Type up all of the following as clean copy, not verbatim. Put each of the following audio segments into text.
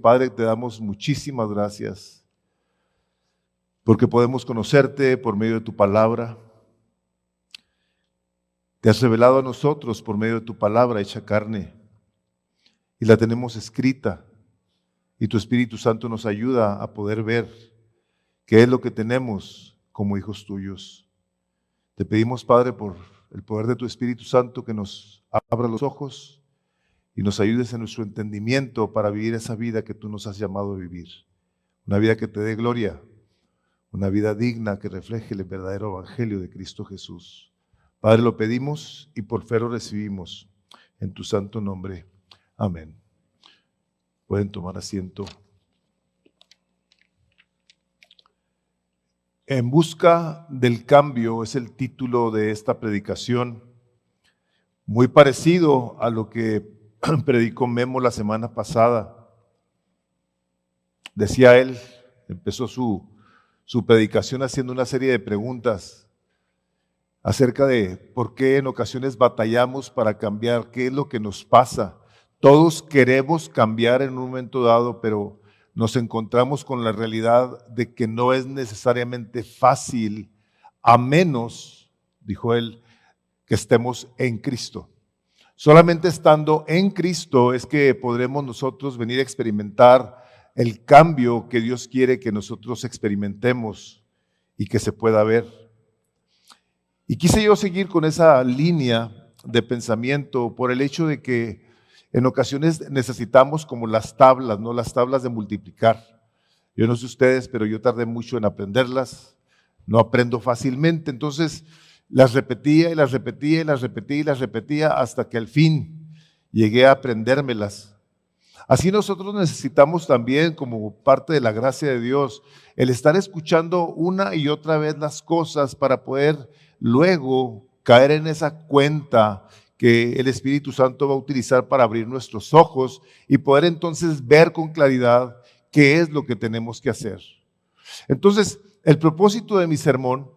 Padre, te damos muchísimas gracias porque podemos conocerte por medio de tu palabra. Te has revelado a nosotros por medio de tu palabra hecha carne y la tenemos escrita, y tu Espíritu Santo nos ayuda a poder ver qué es lo que tenemos como hijos tuyos. Te pedimos, Padre, por el poder de tu Espíritu Santo, que nos abra los ojos y nos ayudes en nuestro entendimiento para vivir esa vida que tú nos has llamado a vivir. Una vida que te dé gloria, una vida digna que refleje el verdadero evangelio de Cristo Jesús. Padre, lo pedimos y por fe lo recibimos en tu santo nombre. Amén. Pueden tomar asiento. En busca del cambio es el título de esta predicación, muy parecido a lo que predicó Memo la semana pasada. Decía él, empezó su predicación haciendo una serie de preguntas acerca de por qué en ocasiones batallamos para cambiar, qué es lo que nos pasa. Todos queremos cambiar en un momento dado, pero nos encontramos con la realidad de que no es necesariamente fácil, a menos, dijo él, que estemos en Cristo. Solamente estando en Cristo es que podremos nosotros venir a experimentar el cambio que Dios quiere que nosotros experimentemos y que se pueda ver. Y quise yo seguir con esa línea de pensamiento por el hecho de que en ocasiones necesitamos como las tablas, ¿no? Las tablas de multiplicar. Yo no sé ustedes, pero yo tardé mucho en aprenderlas. No aprendo fácilmente, entonces las repetía y las repetía y las repetía y las repetía hasta que al fin llegué a aprendérmelas. Así nosotros necesitamos también, como parte de la gracia de Dios, el estar escuchando una y otra vez las cosas para poder luego caer en esa cuenta que el Espíritu Santo va a utilizar para abrir nuestros ojos y poder entonces ver con claridad qué es lo que tenemos que hacer. Entonces, el propósito de mi sermón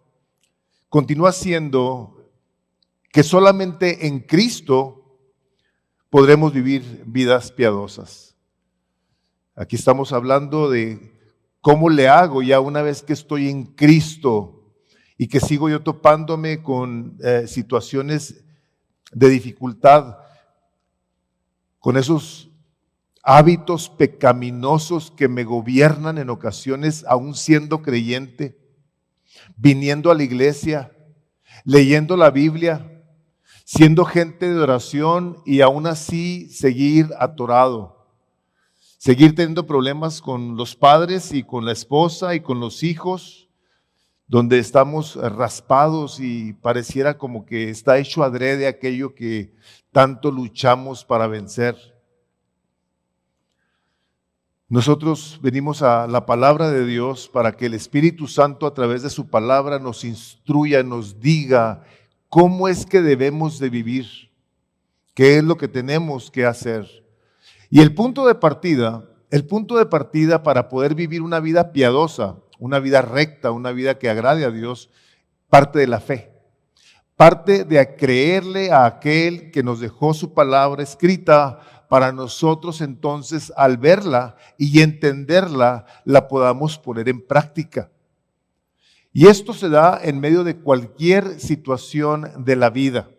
continúa siendo que solamente en Cristo podremos vivir vidas piadosas. Aquí estamos hablando de cómo le hago ya una vez que estoy en Cristo y que sigo yo topándome con situaciones de dificultad, con esos hábitos pecaminosos que me gobiernan en ocasiones, aún siendo creyente, viniendo a la iglesia, leyendo la Biblia, siendo gente de oración y aún así seguir atorado, seguir teniendo problemas con los padres y con la esposa y con los hijos, donde estamos raspados y pareciera como que está hecho adrede aquello que tanto luchamos para vencer. Nosotros venimos a la palabra de Dios para que el Espíritu Santo a través de su palabra nos instruya, nos diga cómo es que debemos de vivir, qué es lo que tenemos que hacer. Y el punto de partida para poder vivir una vida piadosa, una vida recta, una vida que agrade a Dios, parte de la fe. Parte de creerle a aquel que nos dejó su palabra escrita para nosotros entonces al verla y entenderla, la podamos poner en práctica. Y esto se da en medio de cualquier situación de la vida.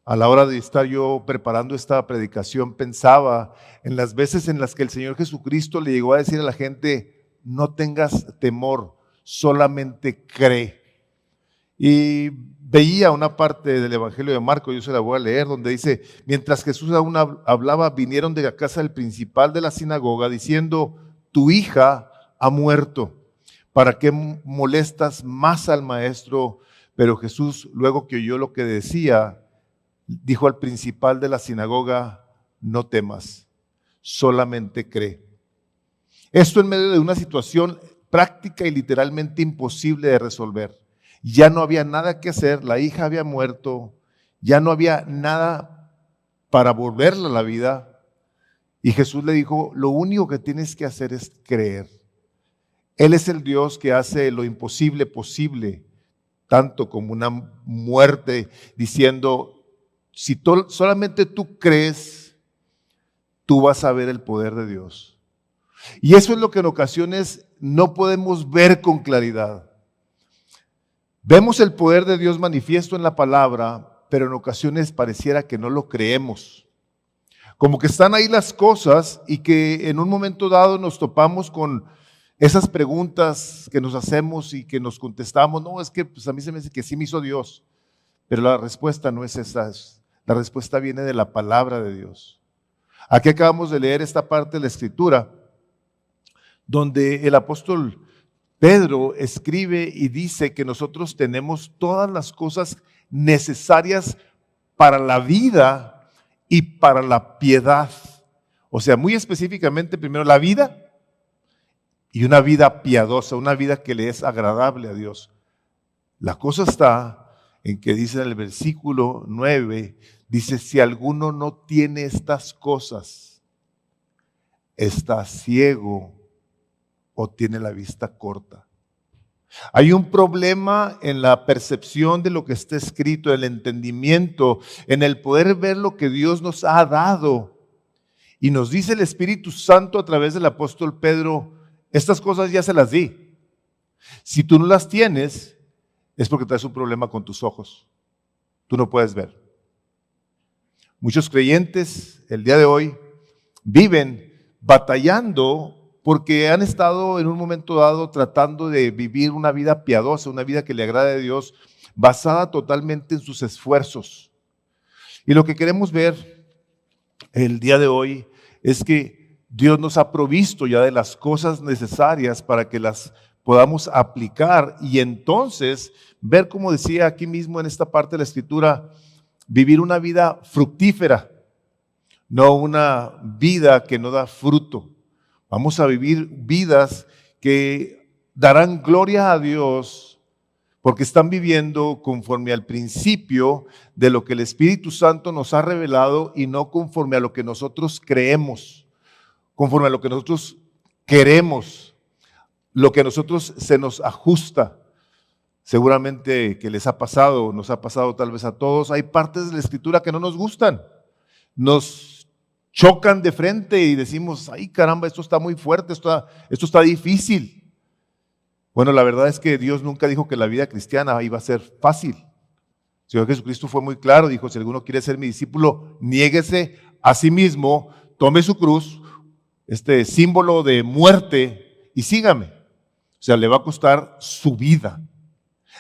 A la hora de estar yo preparando esta predicación, pensaba en las veces en las que el Señor Jesucristo le llegó a decir a la gente: no tengas temor, solamente cree. Y veía una parte del Evangelio de Marcos, yo se la voy a leer, donde dice: mientras Jesús aún hablaba, vinieron de la casa del principal de la sinagoga diciendo: tu hija ha muerto, ¿para qué molestas más al maestro? Pero Jesús, luego que oyó lo que decía, dijo al principal de la sinagoga: no temas, solamente cree. Esto en medio de una situación práctica y literalmente imposible de resolver. Ya no había nada que hacer, la hija había muerto, ya no había nada para volverla a la vida. Y Jesús le dijo: lo único que tienes que hacer es creer. Él es el Dios que hace lo imposible posible, tanto como una muerte, diciendo: si solamente tú crees, tú vas a ver el poder de Dios. Y eso es lo que en ocasiones no podemos ver con claridad. Vemos el poder de Dios manifiesto en la palabra, pero en ocasiones pareciera que no lo creemos. Como que están ahí las cosas y que en un momento dado nos topamos con esas preguntas que nos hacemos y que nos contestamos. No, es que pues a mí se me dice que sí me hizo Dios. Pero la respuesta no es esa. La respuesta viene de la palabra de Dios. Aquí acabamos de leer esta parte de la Escritura, donde el apóstol Pedro escribe y dice que nosotros tenemos todas las cosas necesarias para la vida y para la piedad. O sea, muy específicamente, primero la vida y una vida piadosa, una vida que le es agradable a Dios. La cosa está en que dice en el versículo 9, dice, si alguno no tiene estas cosas, está ciego o tiene la vista corta. Hay un problema en la percepción de lo que está escrito, el entendimiento, en el poder ver lo que Dios nos ha dado. Y nos dice el Espíritu Santo a través del apóstol Pedro, estas cosas ya se las di. Si tú no las tienes, es porque traes un problema con tus ojos. Tú no puedes ver. Muchos creyentes el día de hoy viven batallando porque han estado en un momento dado tratando de vivir una vida piadosa, una vida que le agrade a Dios, basada totalmente en sus esfuerzos. Y lo que queremos ver el día de hoy es que Dios nos ha provisto ya de las cosas necesarias para que las podamos aplicar y entonces ver, como decía aquí mismo en esta parte de la Escritura, vivir una vida fructífera, no una vida que no da fruto. Vamos a vivir vidas que darán gloria a Dios porque están viviendo conforme al principio de lo que el Espíritu Santo nos ha revelado y no conforme a lo que nosotros creemos, conforme a lo que nosotros queremos, lo que a nosotros se nos ajusta. Seguramente que les ha pasado, nos ha pasado tal vez a todos, hay partes de la Escritura que no nos gustan, nos chocan de frente y decimos, ay caramba, esto está muy fuerte, esto está difícil. Bueno, la verdad es que Dios nunca dijo que la vida cristiana iba a ser fácil. El Señor Jesucristo fue muy claro, dijo, si alguno quiere ser mi discípulo, niéguese a sí mismo, tome su cruz, este símbolo de muerte y sígame. O sea, le va a costar su vida,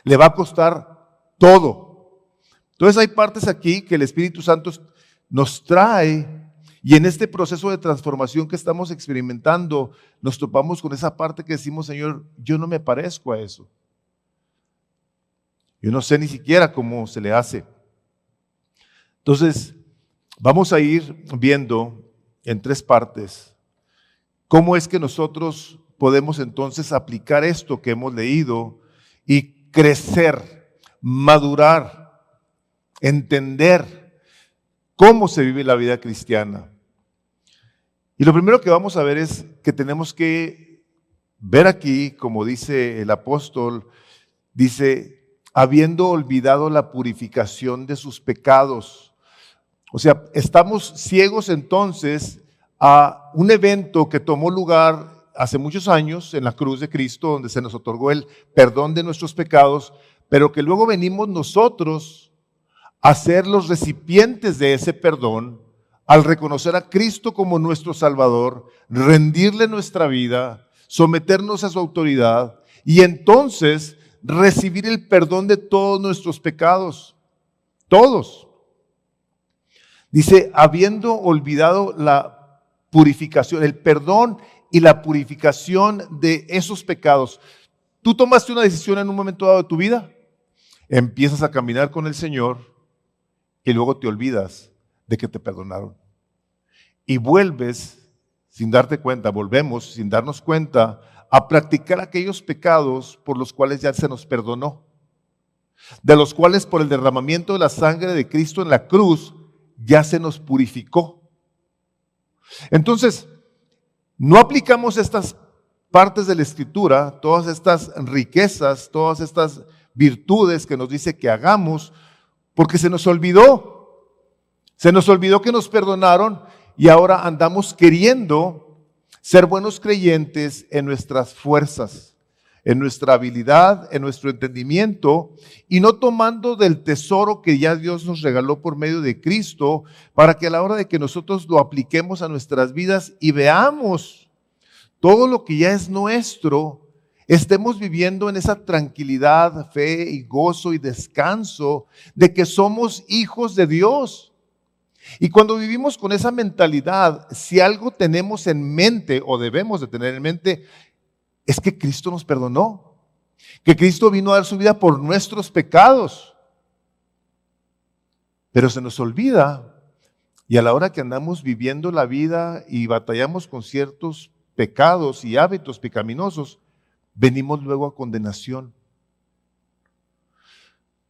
le va a costar todo. Entonces hay partes aquí que el Espíritu Santo nos trae. Y en este proceso de transformación que estamos experimentando, nos topamos con esa parte que decimos, Señor, yo no me parezco a eso. Yo no sé ni siquiera cómo se le hace. Entonces, vamos a ir viendo en 3 partes cómo es que nosotros podemos entonces aplicar esto que hemos leído y crecer, madurar, entender cómo se vive la vida cristiana. Y lo primero que vamos a ver es que tenemos que ver aquí, como dice el apóstol, dice, habiendo olvidado la purificación de sus pecados. O sea, estamos ciegos entonces a un evento que tomó lugar hace muchos años en la cruz de Cristo, donde se nos otorgó el perdón de nuestros pecados, pero que luego venimos nosotros a ser los recipientes de ese perdón al reconocer a Cristo como nuestro Salvador, rendirle nuestra vida, someternos a su autoridad y entonces recibir el perdón de todos nuestros pecados, todos. Dice, habiendo olvidado la purificación, el perdón y la purificación de esos pecados. Tú tomaste una decisión en un momento dado de tu vida, empiezas a caminar con el Señor y luego te olvidas de que te perdonaron. Y vuelves, sin darte cuenta, volvemos sin darnos cuenta a practicar aquellos pecados por los cuales ya se nos perdonó, de los cuales por el derramamiento de la sangre de Cristo en la cruz ya se nos purificó. Entonces, no aplicamos estas partes de la Escritura, todas estas riquezas, todas estas virtudes que nos dice que hagamos, porque se nos olvidó que nos perdonaron y ahora andamos queriendo ser buenos creyentes en nuestras fuerzas, en nuestra habilidad, en nuestro entendimiento, y no tomando del tesoro que ya Dios nos regaló por medio de Cristo, para que a la hora de que nosotros lo apliquemos a nuestras vidas y veamos todo lo que ya es nuestro, estemos viviendo en esa tranquilidad, fe y gozo y descanso de que somos hijos de Dios. Y cuando vivimos con esa mentalidad, si algo tenemos en mente o debemos de tener en mente, es que Cristo nos perdonó, que Cristo vino a dar su vida por nuestros pecados. Pero se nos olvida, y a la hora que andamos viviendo la vida y batallamos con ciertos pecados y hábitos pecaminosos, venimos luego a condenación.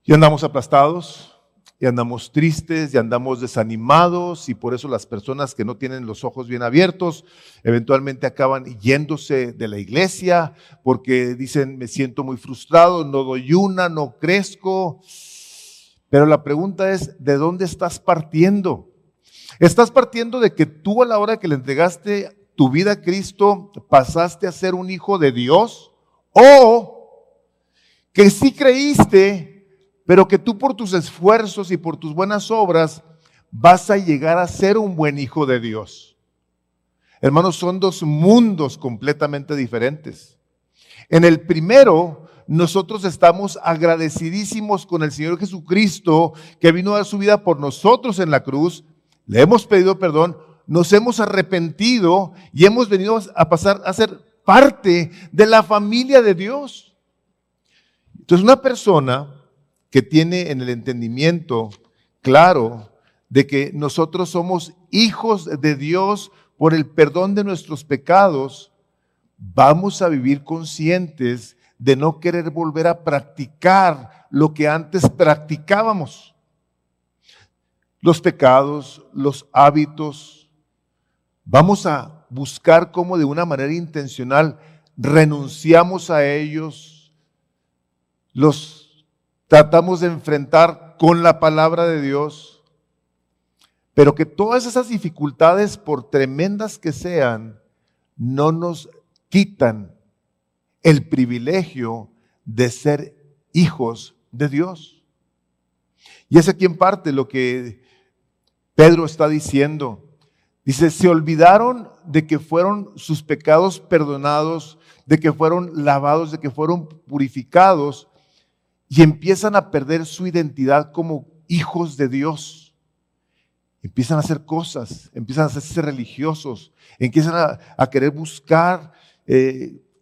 Y andamos aplastados, y andamos tristes, y andamos desanimados, y por eso las personas que no tienen los ojos bien abiertos, eventualmente acaban yéndose de la iglesia, porque dicen, me siento muy frustrado, no doy una, no crezco. Pero la pregunta es, ¿de dónde estás partiendo? ¿Estás partiendo de que tú a la hora que le entregaste tu vida a Cristo pasaste a ser un hijo de Dios? ¿O que sí creíste, pero que tú por tus esfuerzos y por tus buenas obras vas a llegar a ser un buen hijo de Dios? Hermanos, son dos mundos completamente diferentes. En el primero, nosotros estamos agradecidísimos con el Señor Jesucristo, que vino a dar su vida por nosotros en la cruz. Le hemos pedido perdón, nos hemos arrepentido y hemos venido a pasar a ser parte de la familia de Dios. Entonces, una persona que tiene en el entendimiento claro de que nosotros somos hijos de Dios por el perdón de nuestros pecados, vamos a vivir conscientes de no querer volver a practicar lo que antes practicábamos. Los pecados, los hábitos, vamos a buscar cómo de una manera intencional renunciamos a ellos, los tratamos de enfrentar con la palabra de Dios, pero que todas esas dificultades, por tremendas que sean, no nos quitan el privilegio de ser hijos de Dios. Y es aquí en parte lo que Pedro está diciendo. Dice, se olvidaron de que fueron sus pecados perdonados, de que fueron lavados, de que fueron purificados, y empiezan a perder su identidad como hijos de Dios. Empiezan a hacer cosas, empiezan a hacerse religiosos, empiezan a querer buscar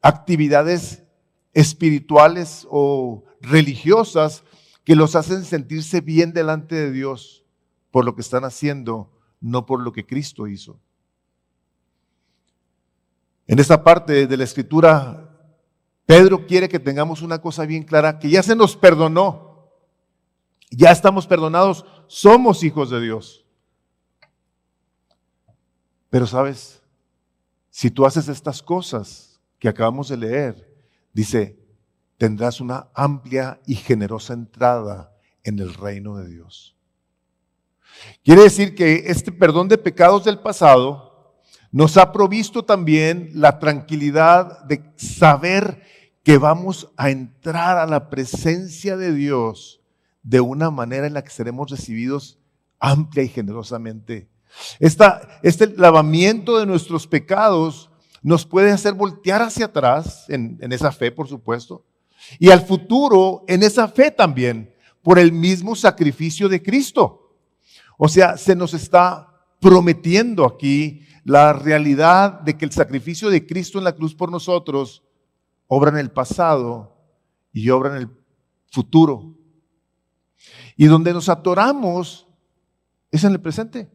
actividades espirituales o religiosas que los hacen sentirse bien delante de Dios por lo que están haciendo, no por lo que Cristo hizo. En esta parte de la Escritura, Pedro quiere que tengamos una cosa bien clara, que ya se nos perdonó, ya estamos perdonados, somos hijos de Dios. Pero sabes, si tú haces estas cosas que acabamos de leer, dice, tendrás una amplia y generosa entrada en el reino de Dios. Quiere decir que este perdón de pecados del pasado nos ha provisto también la tranquilidad de saber que vamos a entrar a la presencia de Dios de una manera en la que seremos recibidos amplia y generosamente. Este lavamiento de nuestros pecados nos puede hacer voltear hacia atrás en esa fe, por supuesto, y al futuro en esa fe también, por el mismo sacrificio de Cristo. O sea, se nos está prometiendo aquí la realidad de que el sacrificio de Cristo en la cruz por nosotros obra en el pasado y obra en el futuro. Y donde nos atoramos es en el presente.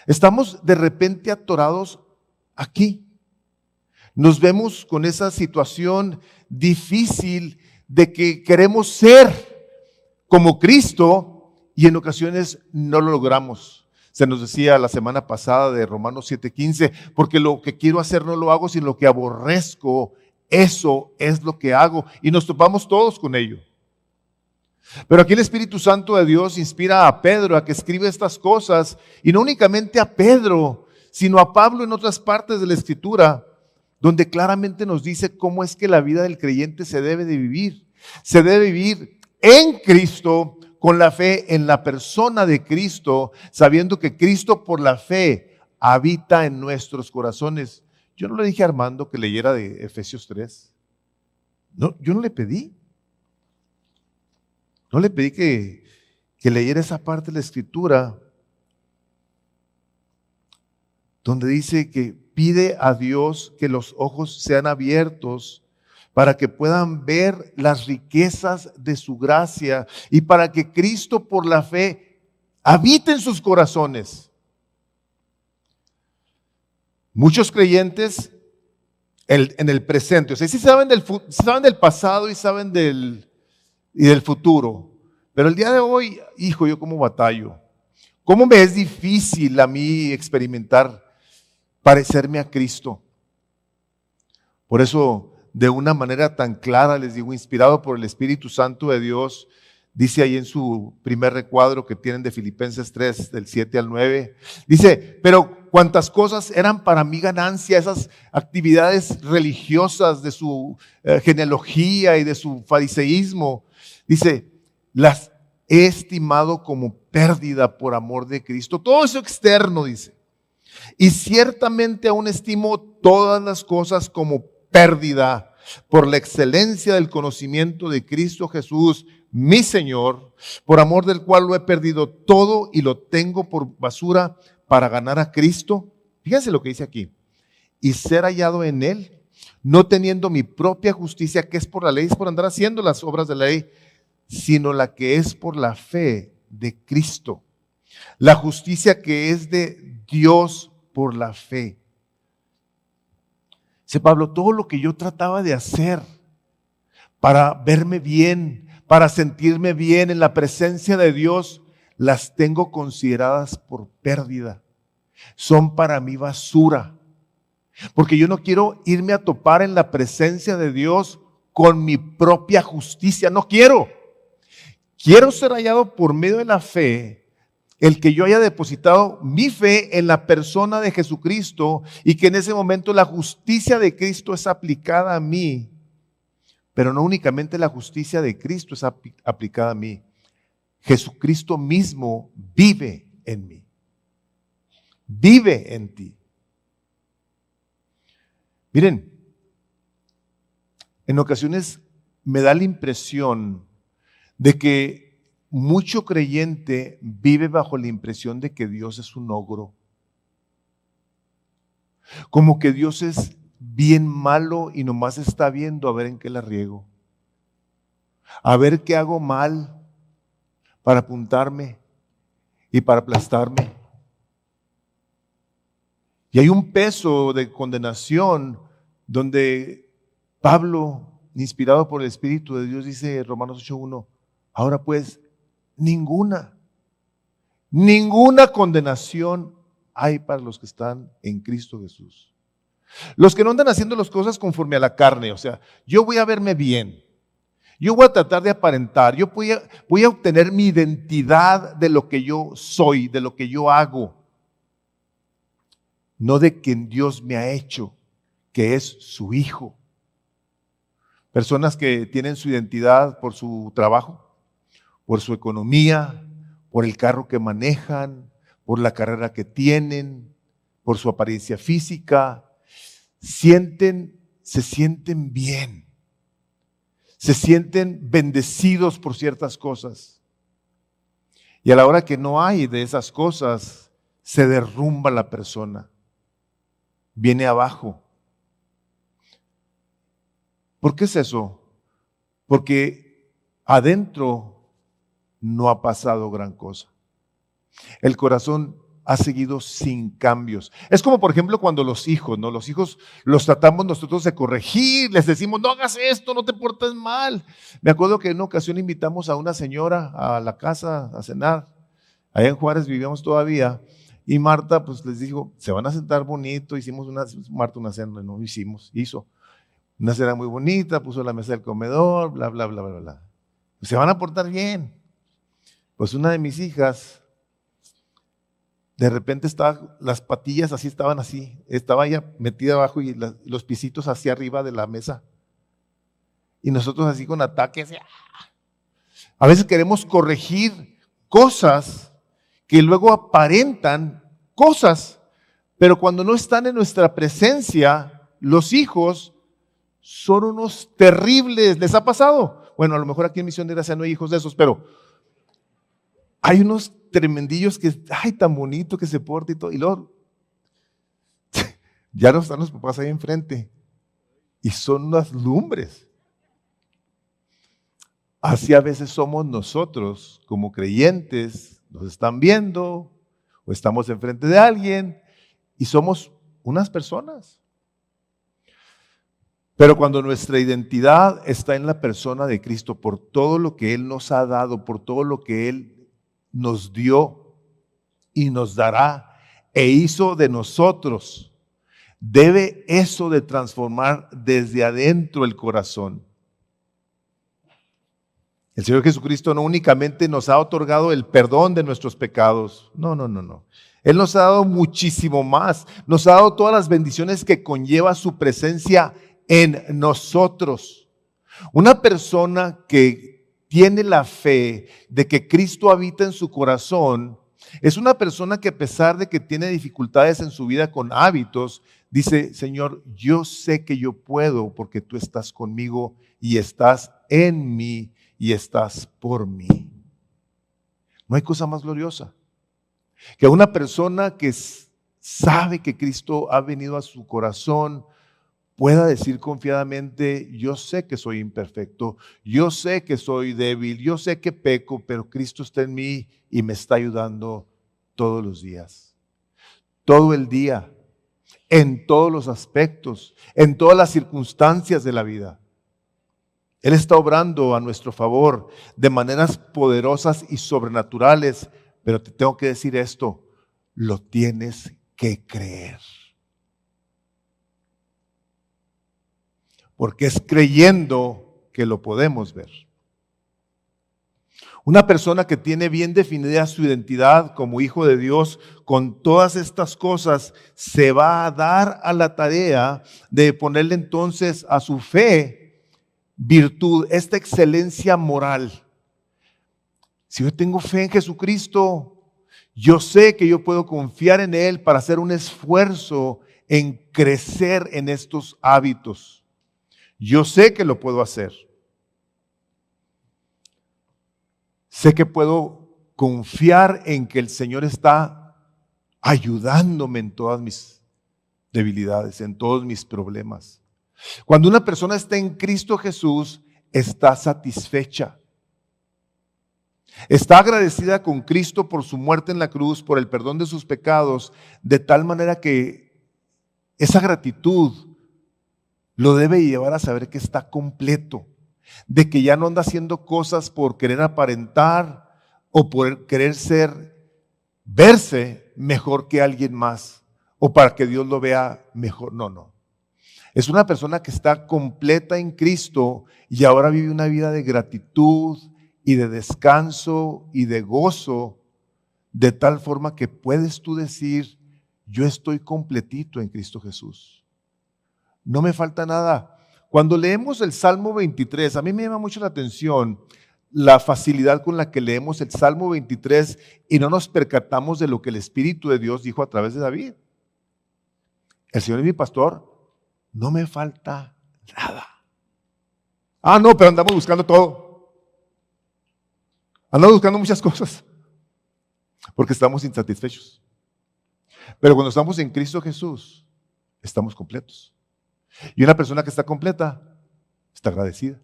Estamos de repente atorados aquí. Nos vemos con esa situación difícil de que queremos ser como Cristo y en ocasiones no lo logramos. Se nos decía la semana pasada de Romanos 7:15, porque lo que quiero hacer no lo hago, sino lo que aborrezco, eso es lo que hago. Y nos topamos todos con ello. Pero aquí el Espíritu Santo de Dios inspira a Pedro a que escriba estas cosas, y no únicamente a Pedro, sino a Pablo en otras partes de la Escritura, donde claramente nos dice cómo es que la vida del creyente se debe de vivir. Se debe vivir en Cristo, con la fe en la persona de Cristo, sabiendo que Cristo por la fe habita en nuestros corazones. Yo no le dije a Armando que leyera de Efesios 3. No, yo no le pedí. No le pedí que leyera esa parte de la Escritura donde dice que pide a Dios que los ojos sean abiertos para que puedan ver las riquezas de su gracia y para que Cristo por la fe habite en sus corazones. Muchos creyentes en el presente, o sea, sí saben del pasado y saben del futuro, pero el día de hoy, hijo, yo como batallo. ¿Cómo me es difícil a mí experimentar parecerme a Cristo? Por eso, de una manera tan clara, les digo, inspirado por el Espíritu Santo de Dios, dice ahí en su primer recuadro que tienen de Filipenses 3, del 7 al 9, dice, pero cuantas cosas eran para mí ganancia, esas actividades religiosas de su genealogía y de su fariseísmo, dice, las he estimado como pérdida por amor de Cristo. Todo eso externo, dice. Y ciertamente aún estimo todas las cosas como pérdida por la excelencia del conocimiento de Cristo Jesús, mi Señor, por amor del cual lo he perdido todo y lo tengo por basura para ganar a Cristo. Fíjense lo que dice aquí. Y ser hallado en Él, no teniendo mi propia justicia, que es por la ley, es por andar haciendo las obras de la ley, sino la que es por la fe de Cristo. La justicia que es de Dios por la fe. Dice Pablo, todo lo que yo trataba de hacer para verme bien, para sentirme bien en la presencia de Dios, las tengo consideradas por pérdida. Son para mí basura. Porque yo no quiero irme a topar en la presencia de Dios con mi propia justicia. No quiero. Quiero ser hallado por medio de la fe, el que yo haya depositado mi fe en la persona de Jesucristo y que en ese momento la justicia de Cristo es aplicada a mí. Pero no únicamente la justicia de Cristo es aplicada a mí. Jesucristo mismo vive en mí. Vive en ti. Miren, en ocasiones me da la impresión de que mucho creyente vive bajo la impresión de que Dios es un ogro. Como que Dios es bien malo y nomás está viendo a ver en qué la riego. A ver qué hago mal para apuntarme y para aplastarme. Y hay un peso de condenación donde Pablo, inspirado por el Espíritu de Dios, dice Romanos 8:1, ahora pues, ninguna condenación hay para los que están en Cristo Jesús. Los que no andan haciendo las cosas conforme a la carne, o sea, yo voy a verme bien, yo voy a tratar de aparentar, yo voy a obtener mi identidad de lo que yo soy, de lo que yo hago, no de quien Dios me ha hecho, que es su Hijo. Personas que tienen su identidad por su trabajo, por su economía, por el carro que manejan, por la carrera que tienen, por su apariencia física, se sienten bien, se sienten bendecidos por ciertas cosas. Y a la hora que no hay de esas cosas, se derrumba la persona, viene abajo. ¿Por qué es eso? Porque adentro no ha pasado gran cosa. El corazón ha seguido sin cambios. Es como por ejemplo cuando los hijos, ¿no? Los hijos los tratamos nosotros de corregir, les decimos, no hagas esto, no te portes mal. Me acuerdo que en una ocasión invitamos a una señora a la casa a cenar. Allá en Juárez vivíamos todavía. Y Marta pues les dijo, se van a sentar bonito. Hicimos Marta una cena, no hizo una cena muy bonita, puso la mesa del comedor, bla, bla, bla, bla, bla. se van a portar bien. Pues una de mis hijas, de repente las patillas estaban así, estaba ella metida abajo y los pisitos hacia arriba de la mesa. Y nosotros así con ataques. A veces queremos corregir cosas que luego aparentan cosas, pero cuando no están en nuestra presencia, los hijos son unos terribles. ¿Les ha pasado? Bueno, a lo mejor aquí en Misión de Gracia no hay hijos de esos, pero hay unos tremendillos que, ay, tan bonito que se porta y todo. Y luego, ya no están los papás ahí enfrente. Y son unas lumbres. Así a veces somos nosotros como creyentes, nos están viendo o estamos enfrente de alguien y somos unas personas. Pero cuando nuestra identidad está en la persona de Cristo, por todo lo que Él nos ha dado, por todo lo que Él nos dio y nos dará e hizo de nosotros, debe eso de transformar desde adentro el corazón. El Señor Jesucristo no únicamente nos ha otorgado el perdón de nuestros pecados, no. Él nos ha dado muchísimo más, nos ha dado todas las bendiciones que conlleva su presencia en nosotros. Una persona que tiene la fe de que Cristo habita en su corazón, es una persona que a pesar de que tiene dificultades en su vida con hábitos, dice, Señor, yo sé que yo puedo porque tú estás conmigo y estás en mí y estás por mí. No hay cosa más gloriosa que una persona que sabe que Cristo ha venido a su corazón pueda decir confiadamente, yo sé que soy imperfecto, yo sé que soy débil, yo sé que peco, pero Cristo está en mí y me está ayudando todos los días, todo el día, en todos los aspectos, en todas las circunstancias de la vida. Él está obrando a nuestro favor de maneras poderosas y sobrenaturales, pero te tengo que decir esto, lo tienes que creer. Porque es creyendo que lo podemos ver. Una persona que tiene bien definida su identidad como hijo de Dios, con todas estas cosas, se va a dar a la tarea de ponerle entonces a su fe virtud, esta excelencia moral. Si yo tengo fe en Jesucristo, yo sé que yo puedo confiar en Él para hacer un esfuerzo en crecer en estos hábitos. Yo sé que lo puedo hacer. Sé que puedo confiar en que el Señor está ayudándome en todas mis debilidades, en todos mis problemas. Cuando una persona está en Cristo Jesús, está satisfecha. Está agradecida con Cristo por su muerte en la cruz, por el perdón de sus pecados, de tal manera que esa gratitud lo debe llevar a saber que está completo, de que ya no anda haciendo cosas por querer aparentar o por querer verse mejor que alguien más o para que Dios lo vea mejor. No. Es una persona que está completa en Cristo y ahora vive una vida de gratitud y de descanso y de gozo, de tal forma que puedes tú decir, yo estoy completito en Cristo Jesús. No me falta nada. Cuando leemos el Salmo 23, a mí me llama mucho la atención la facilidad con la que leemos el Salmo 23 y no nos percatamos de lo que el Espíritu de Dios dijo a través de David. El Señor es mi pastor, no me falta nada. No, pero andamos buscando todo. Andamos buscando muchas cosas porque estamos insatisfechos. Pero cuando estamos en Cristo Jesús, estamos completos. Y una persona que está completa, está agradecida.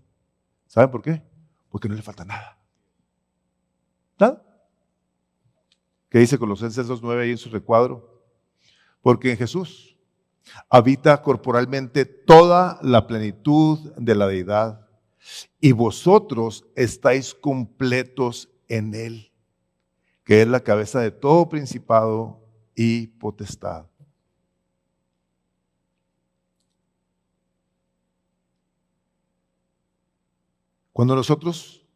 ¿Saben por qué? Porque no le falta nada. Nada. ¿Qué dice Colosenses 2:9 ahí en su recuadro? Porque en Jesús habita corporalmente toda la plenitud de la deidad y vosotros estáis completos en Él, que es la cabeza de todo principado y potestad. Cuando nosotros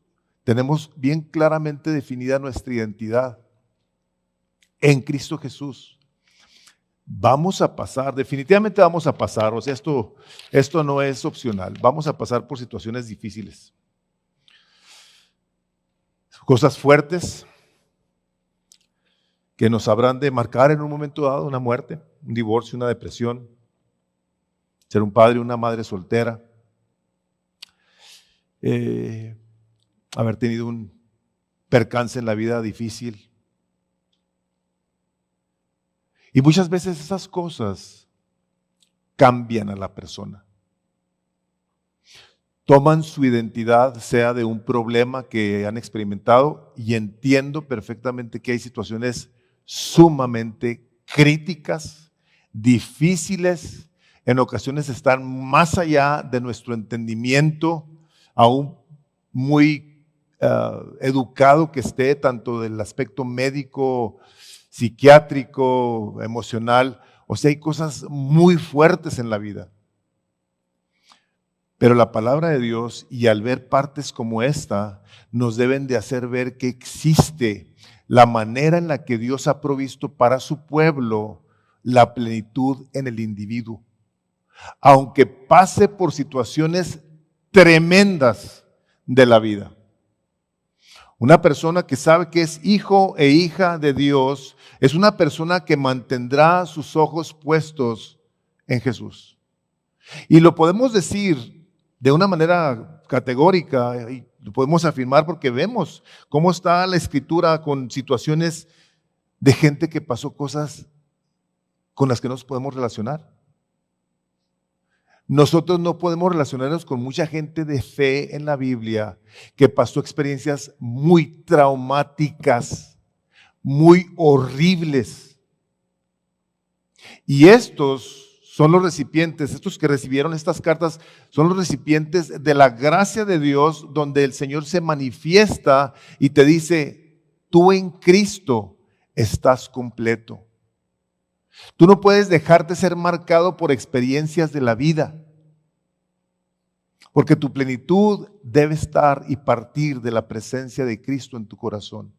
tenemos bien claramente definida nuestra identidad en Cristo Jesús. Vamos a pasar, definitivamente vamos a pasar, o sea, esto no es opcional, vamos a pasar por situaciones difíciles, cosas fuertes que nos habrán de marcar en un momento dado, una muerte, un divorcio, una depresión, ser un padre o una madre soltera, haber tenido un percance en la vida difícil. Y muchas veces esas cosas cambian a la persona. Toman su identidad, sea de un problema que han experimentado, y entiendo perfectamente que hay situaciones sumamente críticas, difíciles, en ocasiones están más allá de nuestro entendimiento, aún muy educado que esté, tanto del aspecto médico, psiquiátrico, emocional. O sea, hay cosas muy fuertes en la vida. Pero la palabra de Dios, y al ver partes como esta, nos deben de hacer ver que existe la manera en la que Dios ha provisto para su pueblo la plenitud en el individuo. Aunque pase por situaciones tremendas de la vida. Una persona que sabe que es hijo e hija de Dios es una persona que mantendrá sus ojos puestos en Jesús. Y lo podemos decir de una manera categórica y lo podemos afirmar porque vemos cómo está la Escritura con situaciones de gente que pasó cosas con las que no nos podemos relacionar. Nosotros no podemos relacionarnos con mucha gente de fe en la Biblia que pasó experiencias muy traumáticas, muy horribles. Y estos son los recipientes, estos que recibieron estas cartas, son los recipientes de la gracia de Dios, donde el Señor se manifiesta y te dice, tú en Cristo estás completo. Tú no puedes dejarte ser marcado por experiencias de la vida, porque tu plenitud debe estar y partir de la presencia de Cristo en tu corazón.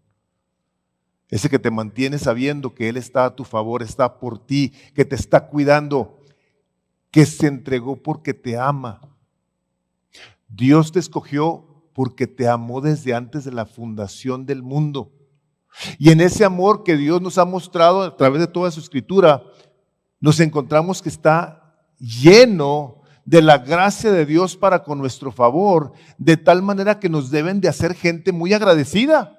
Ese que te mantiene sabiendo que Él está a tu favor, está por ti, que te está cuidando, que se entregó porque te ama. Dios te escogió porque te amó desde antes de la fundación del mundo. Y en ese amor que Dios nos ha mostrado a través de toda su Escritura, nos encontramos que está lleno de la gracia de Dios para con nuestro favor, de tal manera que nos deben de hacer gente muy agradecida,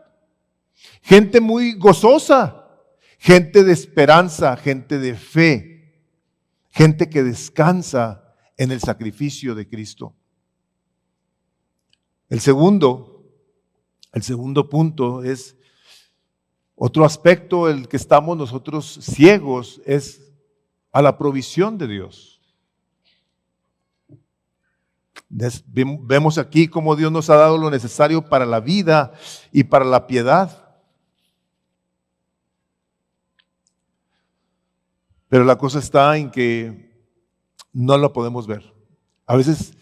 gente muy gozosa, gente de esperanza, gente de fe, gente que descansa en el sacrificio de Cristo. El segundo punto es otro aspecto, el que estamos nosotros ciegos, es a la provisión de Dios. Vemos aquí cómo Dios nos ha dado lo necesario para la vida y para la piedad. Pero la cosa está en que no lo podemos ver. A veces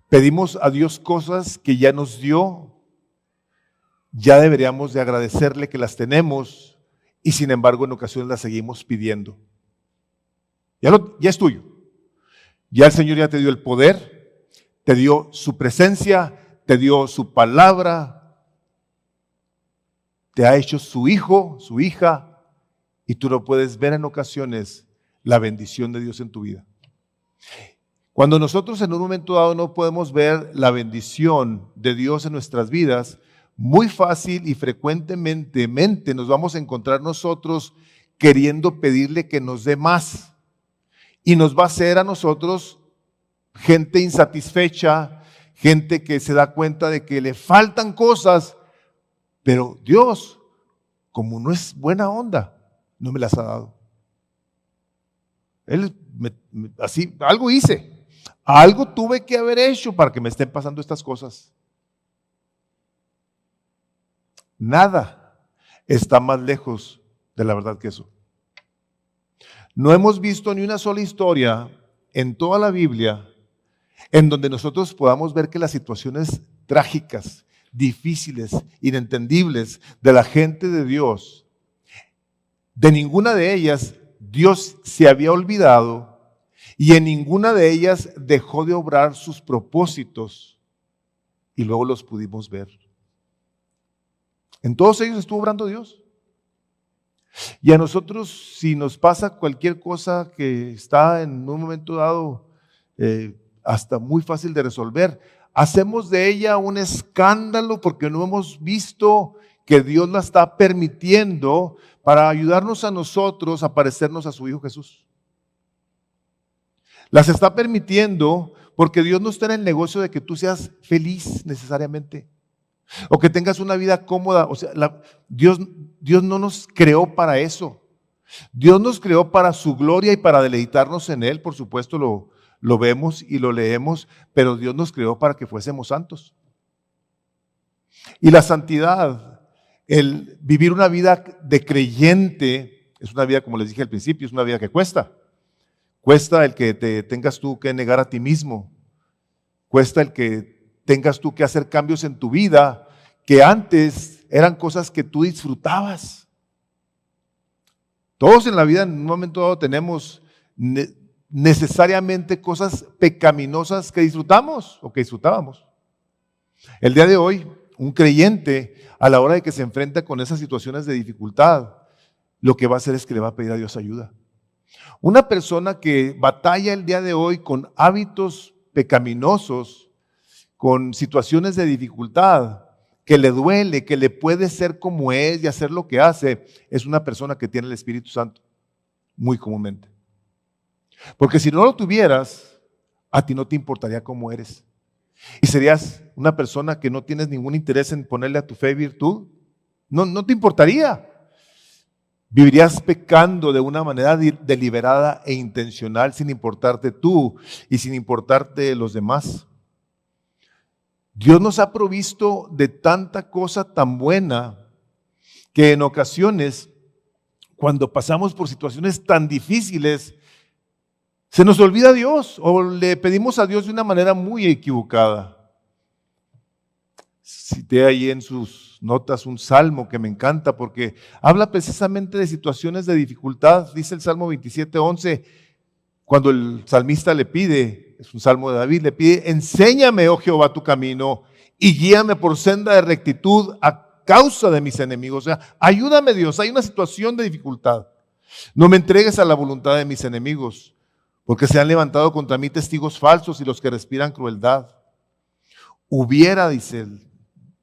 pedimos a Dios cosas que ya nos dio, ya deberíamos de agradecerle que las tenemos y sin embargo en ocasiones las seguimos pidiendo. Ya es tuyo. Ya el Señor ya te dio el poder, te dio su presencia, te dio su palabra, te ha hecho su hijo, su hija, y tú no puedes ver en ocasiones la bendición de Dios en tu vida. Cuando nosotros en un momento dado no podemos ver la bendición de Dios en nuestras vidas, muy fácil y frecuentemente nos vamos a encontrar nosotros queriendo pedirle que nos dé más. Y nos va a hacer a nosotros gente insatisfecha, gente que se da cuenta de que le faltan cosas, pero Dios, como no es buena onda, no me las ha dado. Él así, algo hice, algo tuve que haber hecho para que me estén pasando estas cosas. Nada está más lejos de la verdad que eso. No hemos visto ni una sola historia en toda la Biblia en donde nosotros podamos ver que las situaciones trágicas, difíciles, inentendibles de la gente de Dios, de ninguna de ellas Dios se había olvidado y en ninguna de ellas dejó de obrar sus propósitos y luego los pudimos ver. En todos ellos estuvo obrando Dios. Y a nosotros, si nos pasa cualquier cosa que está en un momento dado hasta muy fácil de resolver, hacemos de ella un escándalo porque no hemos visto que Dios la está permitiendo para ayudarnos a nosotros a parecernos a su Hijo Jesús. Las está permitiendo porque Dios no está en el negocio de que tú seas feliz necesariamente o que tengas una vida cómoda. O sea, Dios no nos creó para eso. Dios nos creó para su gloria y para deleitarnos en Él. Por supuesto lo vemos y lo leemos, pero Dios nos creó para que fuésemos santos. Y la santidad, el vivir una vida de creyente, es una vida, como les dije al principio, es una vida que cuesta. Cuesta el que te tengas tú que negar a ti mismo. Cuesta el que tengas tú que hacer cambios en tu vida que antes eran cosas que tú disfrutabas. Todos en la vida en un momento dado tenemos necesariamente cosas pecaminosas que disfrutamos o que disfrutábamos. El día de hoy, un creyente, a la hora de que se enfrenta con esas situaciones de dificultad, lo que va a hacer es que le va a pedir a Dios ayuda. Una persona que batalla el día de hoy con hábitos pecaminosos, con situaciones de dificultad, que le duele, que le puede ser como es y hacer lo que hace, es una persona que tiene el Espíritu Santo, muy comúnmente. Porque si no lo tuvieras, a ti no te importaría cómo eres. Y serías una persona que no tienes ningún interés en ponerle a tu fe virtud. No te importaría. Vivirías pecando de una manera deliberada e intencional sin importarte tú y sin importarte los demás. Dios nos ha provisto de tanta cosa tan buena que en ocasiones, cuando pasamos por situaciones tan difíciles, se nos olvida Dios o le pedimos a Dios de una manera muy equivocada. Cité ahí en sus notas un salmo que me encanta porque habla precisamente de situaciones de dificultad. Dice el Salmo 27:11, cuando el salmista le pide, es un salmo de David, le pide: enséñame, oh Jehová, tu camino y guíame por senda de rectitud a causa de mis enemigos. O sea, ayúdame, Dios, hay una situación de dificultad. No me entregues a la voluntad de mis enemigos, porque se han levantado contra mí testigos falsos y los que respiran crueldad. Hubiera, dice el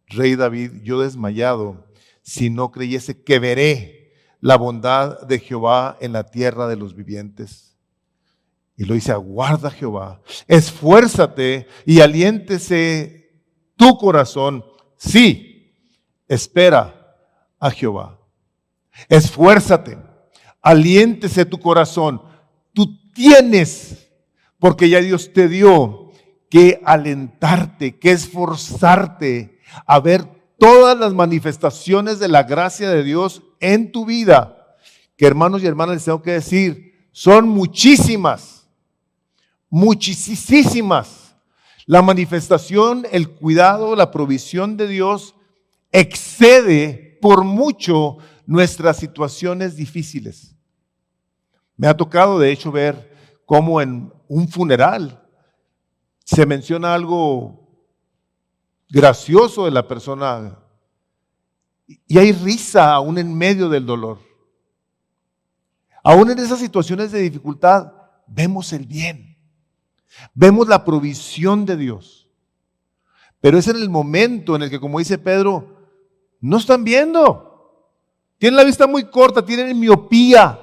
rey David, yo desmayado si no creyese que veré la bondad de Jehová en la tierra de los vivientes. Y lo dice: aguarda Jehová, esfuérzate y aliéntese tu corazón. Sí, espera a Jehová. Esfuérzate, aliéntese tu corazón. Tú tienes, porque ya Dios te dio, que alentarte, que esforzarte a ver todas las manifestaciones de la gracia de Dios en tu vida, que hermanos y hermanas les tengo que decir, son muchísimas, muchísimas. La manifestación, el cuidado, la provisión de Dios excede por mucho nuestras situaciones difíciles. Me ha tocado de hecho ver cómo en un funeral se menciona algo gracioso de la persona y hay risa aún en medio del dolor. Aún en esas situaciones de dificultad vemos el bien, vemos la provisión de Dios. Pero es en el momento en el que, como dice Pedro, no están viendo. Tienen la vista muy corta, tienen miopía.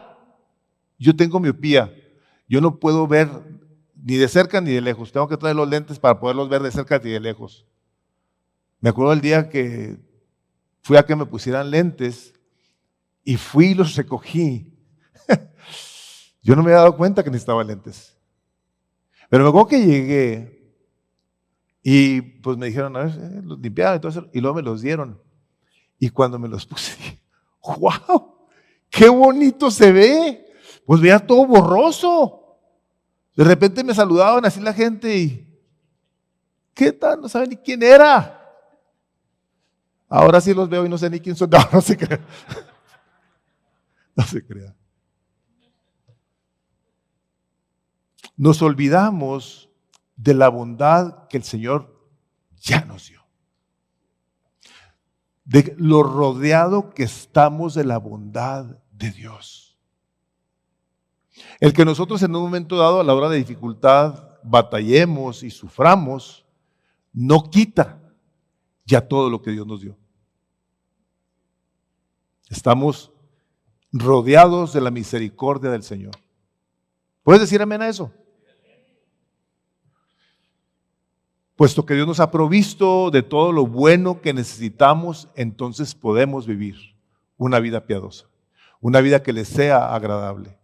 Yo tengo miopía. Yo no puedo ver ni de cerca ni de lejos. Tengo que traer los lentes para poderlos ver de cerca ni de lejos. Me acuerdo el día que fui a que me pusieran lentes y fui y los recogí. Yo no me había dado cuenta que necesitaba lentes. Pero me acuerdo que llegué y pues me dijeron, a ver, los limpiaron y todo eso, y luego me los dieron. Y cuando me los puse, ¡wow! ¡Qué bonito se ve! Pues veía todo borroso. De repente me saludaban así la gente y ¿qué tal? No saben ni quién era. Ahora sí los veo y no sé ni quién son. No, no se crea. No se crea. Nos olvidamos de la bondad que el Señor ya nos dio. De lo rodeado que estamos de la bondad de Dios. El que nosotros en un momento dado, a la hora de dificultad, batallemos y suframos, no quita ya todo lo que Dios nos dio. Estamos rodeados de la misericordia del Señor. ¿Puedes decir amén a eso? Puesto que Dios nos ha provisto de todo lo bueno que necesitamos, entonces podemos vivir una vida piadosa, una vida que le sea agradable.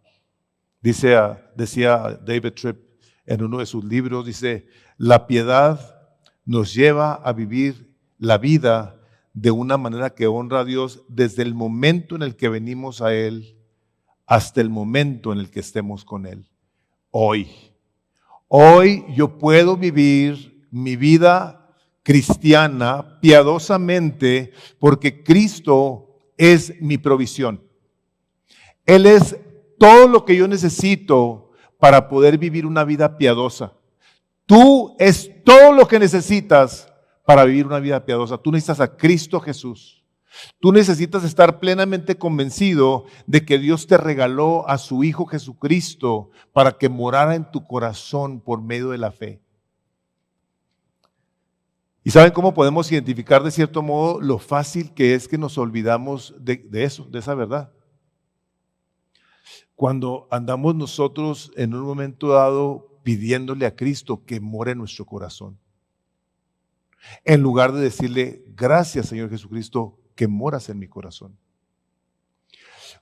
Decía David Tripp en uno de sus libros, dice, la piedad nos lleva a vivir la vida de una manera que honra a Dios desde el momento en el que venimos a Él hasta el momento en el que estemos con Él. Hoy yo puedo vivir mi vida cristiana piadosamente porque Cristo es mi provisión. Él es todo lo que yo necesito para poder vivir una vida piadosa. Tú es todo lo que necesitas para vivir una vida piadosa. Tú necesitas a Cristo Jesús. Tú necesitas estar plenamente convencido de que Dios te regaló a su Hijo Jesucristo para que morara en tu corazón por medio de la fe. ¿Y saben cómo podemos identificar de cierto modo lo fácil que es que nos olvidamos de eso, de esa verdad? Cuando andamos nosotros en un momento dado pidiéndole a Cristo que more en nuestro corazón. En lugar de decirle, gracias Señor Jesucristo, que moras en mi corazón.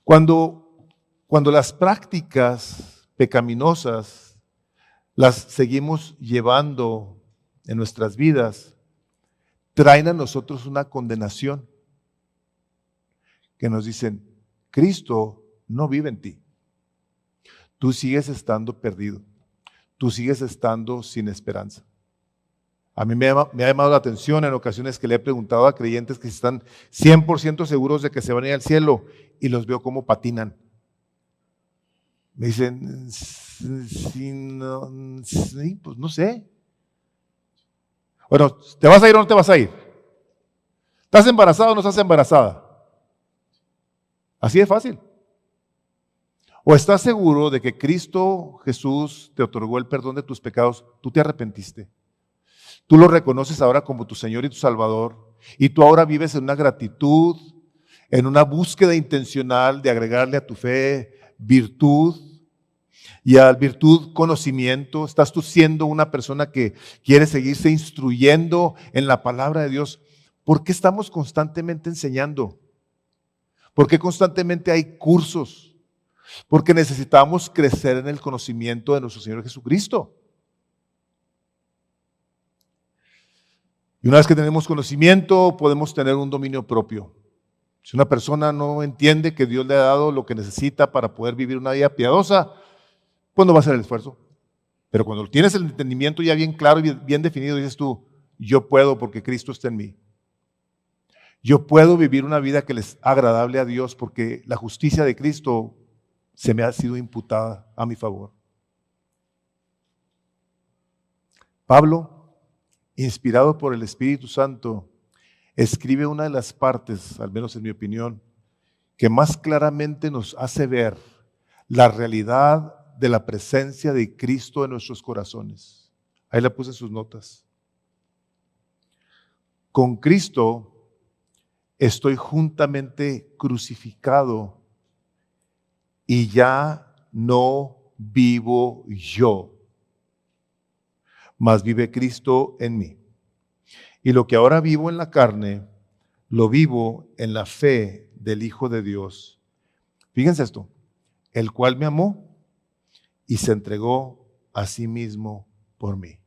Cuando las prácticas pecaminosas las seguimos llevando en nuestras vidas, traen a nosotros una condenación que nos dicen, Cristo no vive en ti. Tú sigues estando perdido. Tú sigues estando sin esperanza. A mí me ha llamado la atención en ocasiones que le he preguntado a creyentes que están 100% seguros de que se van a ir al cielo y los veo como patinan. Me dicen, sí, pues no sé. Bueno, ¿te vas a ir o no te vas a ir? ¿Estás embarazada o no estás embarazada? Así de fácil. ¿O estás seguro de que Cristo Jesús te otorgó el perdón de tus pecados? Tú te arrepentiste. Tú lo reconoces ahora como tu Señor y tu Salvador. Y tú ahora vives en una gratitud, en una búsqueda intencional de agregarle a tu fe virtud. Y a virtud, conocimiento. Estás tú siendo una persona que quiere seguirse instruyendo en la palabra de Dios. ¿Por qué estamos constantemente enseñando? ¿Por qué constantemente hay cursos? Porque necesitamos crecer en el conocimiento de nuestro Señor Jesucristo. Y una vez que tenemos conocimiento, podemos tener un dominio propio. Si una persona no entiende que Dios le ha dado lo que necesita para poder vivir una vida piadosa, pues no va a hacer el esfuerzo. Pero cuando tienes el entendimiento ya bien claro y bien definido, dices tú, yo puedo porque Cristo está en mí. Yo puedo vivir una vida que les agradable a Dios porque la justicia de Cristo se me ha sido imputada a mi favor. Pablo, inspirado por el Espíritu Santo, escribe una de las partes, al menos en mi opinión, que más claramente nos hace ver la realidad de la presencia de Cristo en nuestros corazones. Ahí le puse sus notas. Con Cristo estoy juntamente crucificado y ya no vivo yo, mas vive Cristo en mí. Y lo que ahora vivo en la carne, lo vivo en la fe del Hijo de Dios. Fíjense esto, el cual me amó y se entregó a sí mismo por mí.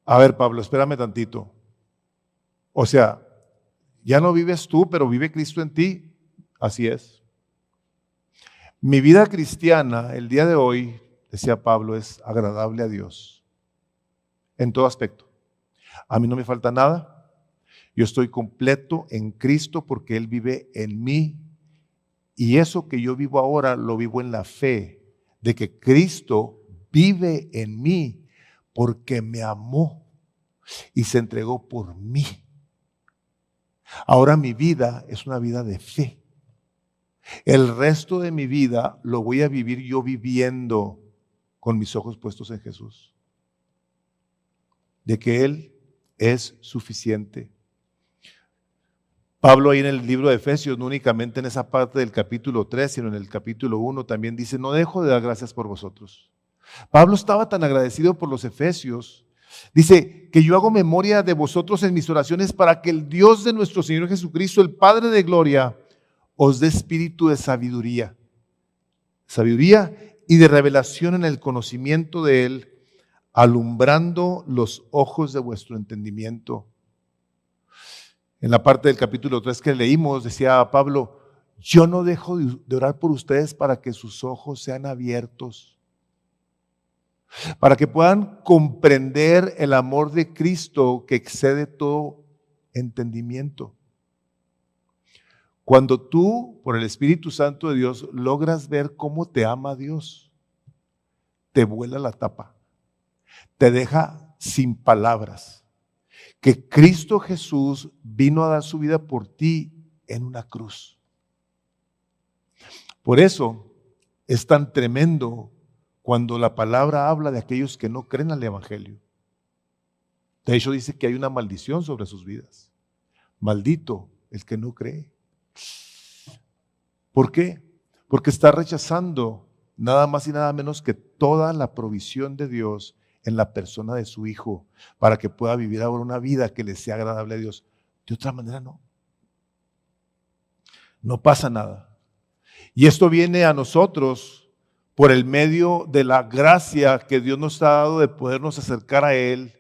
A ver, Pablo, espérame tantito. O sea, ya no vives tú, pero vive Cristo en ti. Así es. Mi vida cristiana, el día de hoy, decía Pablo, es agradable a Dios. En todo aspecto. A mí no me falta nada. Yo estoy completo en Cristo porque Él vive en mí. Y eso que yo vivo ahora lo vivo en la fe de que Cristo vive en mí porque me amó y se entregó por mí. Ahora mi vida es una vida de fe. El resto de mi vida lo voy a vivir yo viviendo con mis ojos puestos en Jesús. De que Él es suficiente. Pablo ahí en el libro de Efesios, no únicamente en esa parte del capítulo 3, sino en el capítulo 1 también dice, no dejo de dar gracias por vosotros. Pablo estaba tan agradecido por los efesios. Dice que yo hago memoria de vosotros en mis oraciones para que el Dios de nuestro Señor Jesucristo, el Padre de gloria, os dé espíritu de sabiduría y de revelación en el conocimiento de Él, alumbrando los ojos de vuestro entendimiento. En la parte del capítulo 3 que leímos, decía Pablo, yo no dejo de orar por ustedes para que sus ojos sean abiertos, para que puedan comprender el amor de Cristo que excede todo entendimiento. Cuando tú, por el Espíritu Santo de Dios, logras ver cómo te ama Dios, te vuela la tapa, te deja sin palabras. Que Cristo Jesús vino a dar su vida por ti en una cruz. Por eso es tan tremendo cuando la palabra habla de aquellos que no creen al Evangelio. De hecho dice que hay una maldición sobre sus vidas. Maldito el que no cree. ¿Por qué? Porque está rechazando nada más y nada menos que toda la provisión de Dios en la persona de su Hijo, para que pueda vivir ahora una vida que le sea agradable a Dios. De otra manera no. No pasa nada. Y esto viene a nosotros por el medio de la gracia que Dios nos ha dado de podernos acercar a Él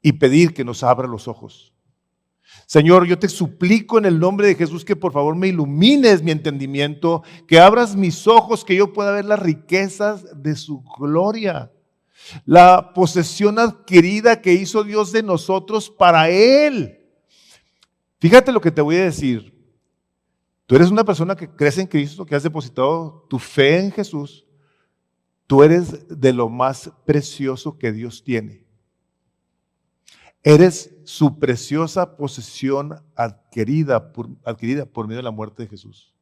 y pedir que nos abra los ojos. Señor, yo te suplico en el nombre de Jesús que por favor me ilumines mi entendimiento, que abras mis ojos, que yo pueda ver las riquezas de su gloria, la posesión adquirida que hizo Dios de nosotros para Él. Fíjate lo que te voy a decir. Tú eres una persona que crece en Cristo, que has depositado tu fe en Jesús. Tú eres de lo más precioso que Dios tiene. Eres su preciosa posesión adquirida por medio de la muerte de Jesús.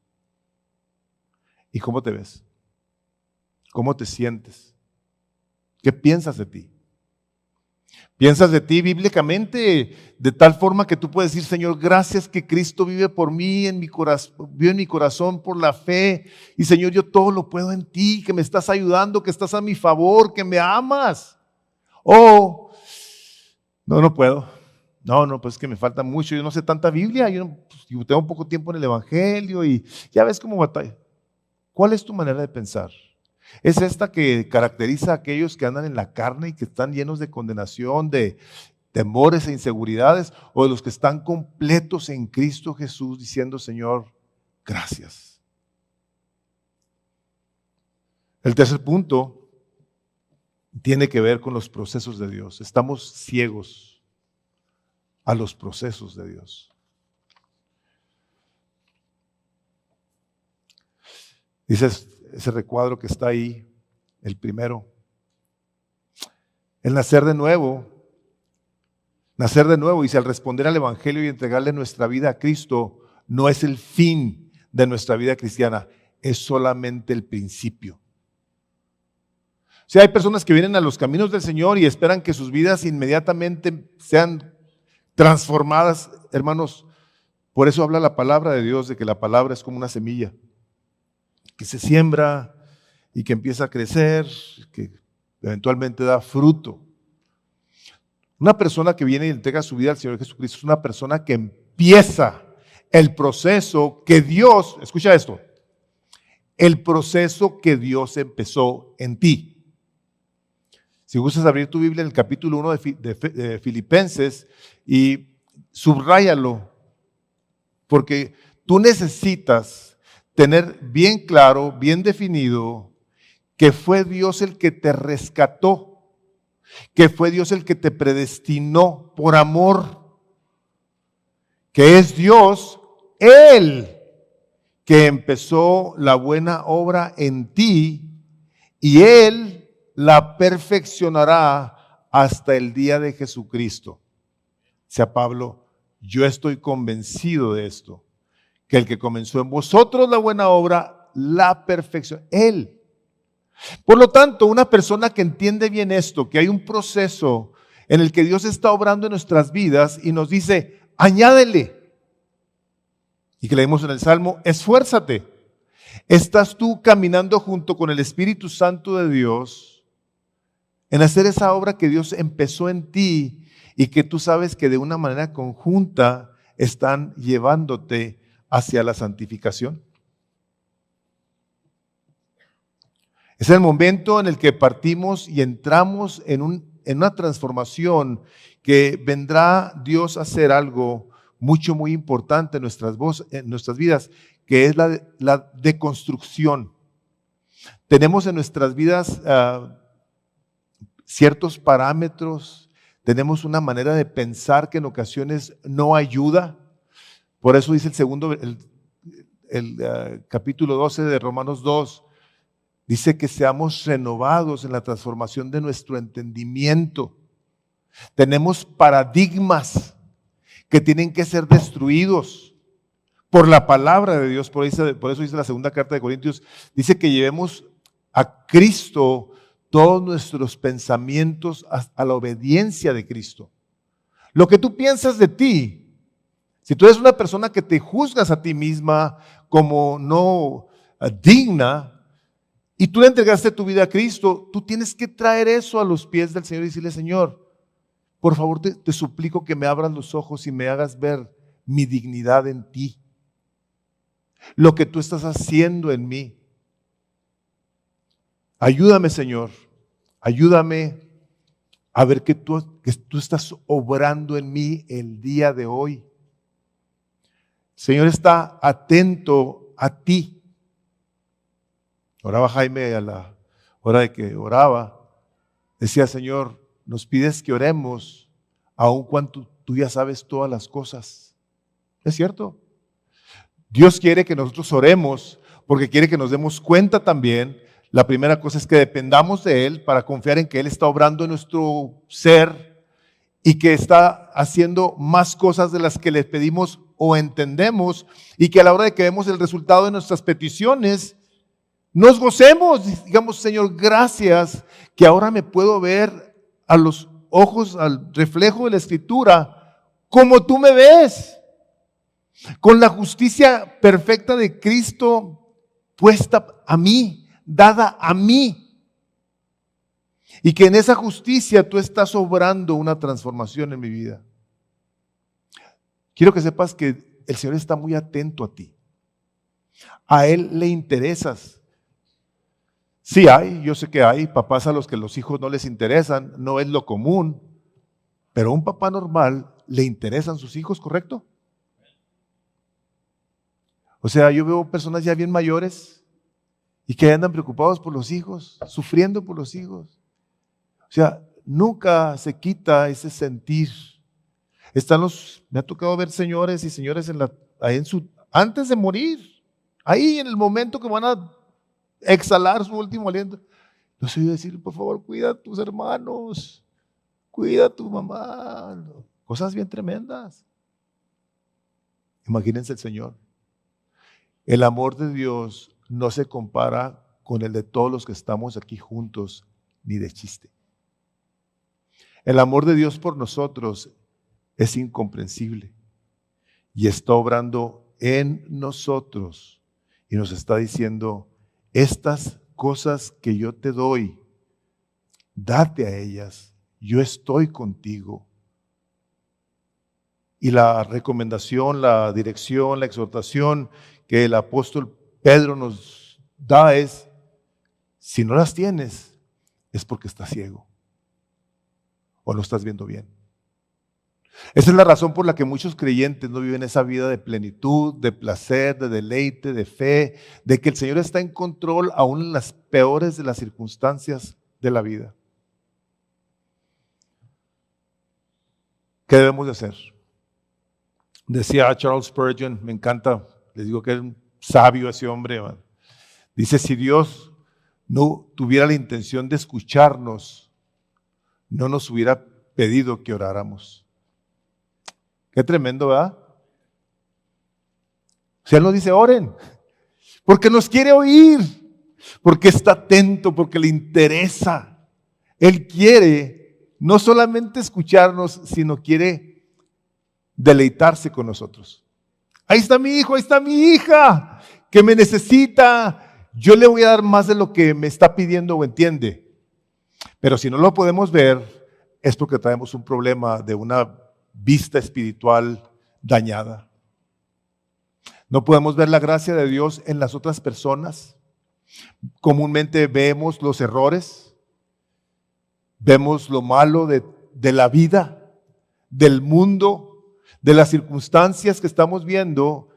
¿Y cómo te ves? ¿Cómo te sientes? ¿Qué piensas de ti? ¿Piensas de ti bíblicamente de tal forma que tú puedes decir, Señor, gracias que Cristo vive por mí, vive en mi corazón por la fe, y Señor, yo todo lo puedo en ti, que me estás ayudando, que estás a mi favor, que me amas? O no puedo. Pues es que me falta mucho. Yo no sé tanta Biblia. Yo tengo poco tiempo en el Evangelio y ya ves cómo batalla. ¿Cuál es tu manera de pensar? ¿Es esta que caracteriza a aquellos que andan en la carne y que están llenos de condenación, de temores e inseguridades? ¿O de los que están completos en Cristo Jesús diciendo, Señor, gracias? El tercer punto tiene que ver con los procesos de Dios. Estamos ciegos a los procesos de Dios. Dice ese recuadro que está ahí, el primero. El nacer de nuevo, dice, al responder al Evangelio y entregarle nuestra vida a Cristo, no es el fin de nuestra vida cristiana, es solamente el principio. O sea, hay personas que vienen a los caminos del Señor y esperan que sus vidas inmediatamente sean transformadas. Hermanos, por eso habla la palabra de Dios, de que la palabra es como una semilla que se siembra y que empieza a crecer, que eventualmente da fruto. Una persona que viene y entrega su vida al Señor Jesucristo es una persona que empieza el proceso que Dios, escucha esto, el proceso que Dios empezó en ti. Si gustas abrir tu Biblia en el capítulo 1 de Filipenses y subráyalo, porque tú necesitas tener bien claro, bien definido, que fue Dios el que te rescató, que fue Dios el que te predestinó por amor. que es Dios, Él que empezó la buena obra en ti, y Él la perfeccionará hasta el día de Jesucristo. Sea Pablo, yo estoy convencido de esto, que el que comenzó en vosotros la buena obra, la perfección, Él. Por lo tanto, una persona que entiende bien esto, que hay un proceso en el que Dios está obrando en nuestras vidas y nos dice, añádele. Y que leemos en el Salmo, esfuérzate. Estás tú caminando junto con el Espíritu Santo de Dios en hacer esa obra que Dios empezó en ti y que tú sabes que de una manera conjunta están llevándote hacia la santificación. Es el momento en el que partimos y entramos en una transformación que vendrá Dios a hacer algo muy importante en nuestras vidas, que es la deconstrucción. Tenemos en nuestras vidas ciertos parámetros, tenemos una manera de pensar que en ocasiones no ayuda. Por eso dice el capítulo 12 de Romanos 2, dice que seamos renovados en la transformación de nuestro entendimiento. Tenemos paradigmas que tienen que ser destruidos por la palabra de Dios. Por eso dice la segunda carta de Corintios, dice que llevemos a Cristo todos nuestros pensamientos a la obediencia de Cristo. Lo que tú piensas de ti, si tú eres una persona que te juzgas a ti misma como no digna, y tú le entregaste tu vida a Cristo, tú tienes que traer eso a los pies del Señor y decirle, Señor, por favor te suplico que me abras los ojos y me hagas ver mi dignidad en ti. Lo que tú estás haciendo en mí. Ayúdame, Señor. Ayúdame a ver que tú estás obrando en mí el día de hoy. El Señor está atento a ti. Oraba Jaime a la hora de que oraba. Decía, Señor, nos pides que oremos aun cuando tú ya sabes todas las cosas. ¿Es cierto? Dios quiere que nosotros oremos porque quiere que nos demos cuenta también. La primera cosa es que dependamos de Él para confiar en que Él está obrando en nuestro ser y que está haciendo más cosas de las que le pedimos o entendemos, y que a la hora de que vemos el resultado de nuestras peticiones, nos gocemos, digamos, Señor, gracias que ahora me puedo ver a los ojos, al reflejo de la Escritura, como tú me ves, con la justicia perfecta de Cristo puesta a mí, dada a mí, y que en esa justicia tú estás obrando una transformación en mi vida. Quiero que sepas que el Señor está muy atento a ti. A Él le interesas. Sí yo sé que hay papás a los que los hijos no les interesan, no es lo común, pero a un papá normal le interesan sus hijos, ¿correcto? O sea, yo veo personas ya bien mayores y que andan preocupados por los hijos, sufriendo por los hijos. O sea, nunca se quita ese sentir. Me ha tocado ver señores y señores antes de morir, ahí en el momento que van a exhalar su último aliento. Los oí decir, por favor, cuida a tus hermanos, cuida a tu mamá. Cosas bien tremendas. Imagínense el Señor. El amor de Dios no se compara con el de todos los que estamos aquí juntos, ni de chiste. El amor de Dios por nosotros es incomprensible y está obrando en nosotros y nos está diciendo, estas cosas que yo te doy, date a ellas, yo estoy contigo. Y la recomendación, la dirección, la exhortación que el apóstol Pedro nos da es, si no las tienes, es porque estás ciego o no estás viendo bien. Esa es la razón por la que muchos creyentes no viven esa vida de plenitud, de placer, de deleite, de fe, de que el Señor está en control aún en las peores de las circunstancias de la vida. ¿Qué debemos de hacer? Decía Charles Spurgeon, me encanta, les digo que es un sabio ese hombre, man. Dice, si Dios no tuviera la intención de escucharnos, no nos hubiera pedido que oráramos. Qué tremendo, ¿verdad? O sea, Él nos dice, oren, porque nos quiere oír, porque está atento, porque le interesa. Él quiere no solamente escucharnos, sino quiere deleitarse con nosotros. Ahí está mi hijo, ahí está mi hija, que me necesita. Yo le voy a dar más de lo que me está pidiendo o entiende. Pero si no lo podemos ver, es porque traemos un problema de una vista espiritual dañada. No podemos ver la gracia de Dios en las otras personas. Comúnmente vemos los errores, vemos lo malo de la vida, del mundo, de las circunstancias que estamos viendo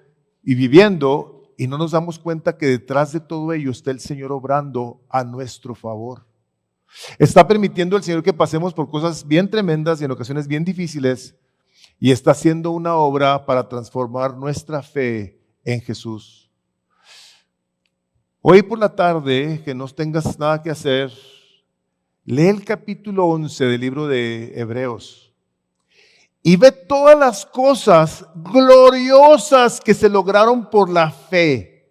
y viviendo, y no nos damos cuenta que detrás de todo ello está el Señor obrando a nuestro favor. Está permitiendo el Señor que pasemos por cosas bien tremendas y en ocasiones bien difíciles, y está haciendo una obra para transformar nuestra fe en Jesús. Hoy por la tarde, que no tengas nada que hacer, lee el capítulo 11 del libro de Hebreos y ve todas las cosas gloriosas que se lograron por la fe.